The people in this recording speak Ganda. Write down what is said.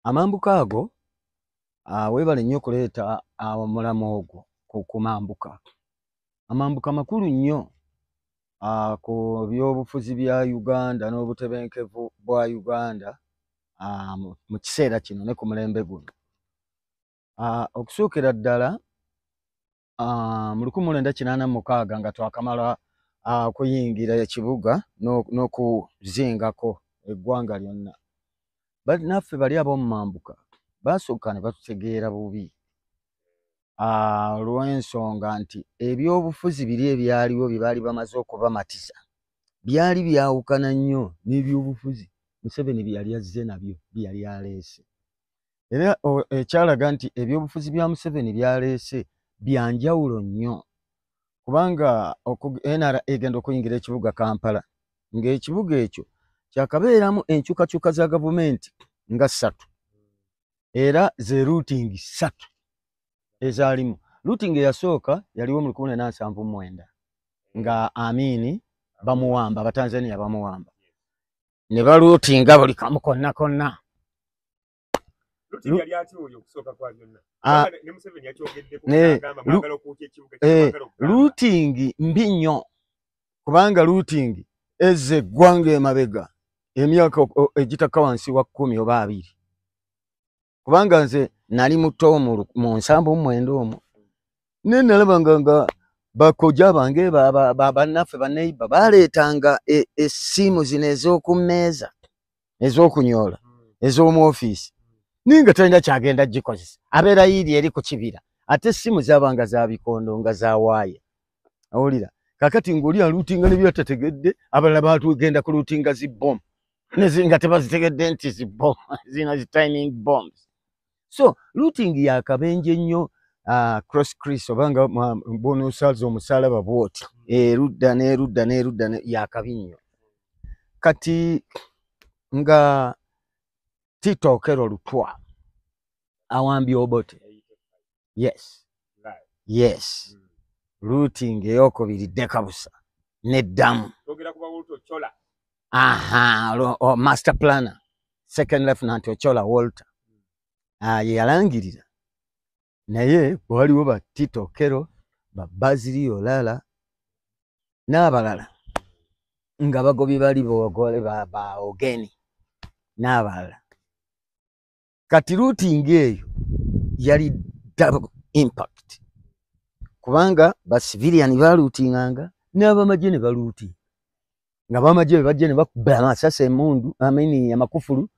Amambuka ago webale nnyo kuleeta omulamu ogwo ku mambuka. Amambuka makulu nnyo ku byobufuzi bya Uganda n'obutebenkevu bwa Uganda mu kiseera kino ne ku mulembe guno. Okusookera ddala mu 1986 nga twakamala kuyingira ekibuga n'okuzingako eggwanga lyonna. Naffe bali ab'omu mambuka basooka ne batutegeera bubi olw'ensonga nti ebyobufuzi biri ebyaliwo bye baali bamaze okubamatiza byali byawukana nnyo n'ebyobufuzi Museveni bye yali azze nabyo bye yali aleese. Era ekyalaga nti ebyobufuzi bya Museveni byaleese bya njawulo nnyo kubanga NRA egenda okuyingira ekibuga Kampala ng'ekibuga ekyo kyakabeeramu enkyukakyuka za gavumenti nga 3 era ze routing 3 ezaalimu. Routing eyasooka yaliwo mu 1979 nga Amini bamuwamba Abatanzania bamuwamba ne baluutinga buli kamu konna konna. Routing mbi nnyo kubanga routing ezze eggwanga emabega emyaka egitaka wansi wa 10 oba 20 kubanga nze nali muto mu 79 omwo nenalabanga nga bakoja bange bannaffe baneiba baleetanga essimu zino ez'okummeeza ez'okunyoola ez'omu ofiisi ninga talina kyagenda gikozesa abeera yiri eri ku kibira ate essimu zabanga za bikondo nga za waaya. Awulira kakati ng'oli aluutinga ne byatategedde abalala batugenda ku luutinga zibbomu nga tebazitegedde nti zibbomu zina zi timing bombs. So routing yakabenje nnyo cross crease obanga bonosalza omusalaba bwoti erudda n'erudda yakabi nnyo. Kati nga Tito Okello Lutwa awambye Obote. Yes. Routing eyokubiri Dekabusa n'eddamu. Master planner Second Lieutenant Ochola Walter ye yalangirira naye waliwo ba Tito Okello ba Bazili Olala n'abalala nga bagobye bali bogole ba Ogeni n'abalala. Kati routing eyo yali double impact kubanga ba civilian baluutinganga n'abamagye ne baluuti nga bamagye bajje ne bakuba amasasi emundu amakufulu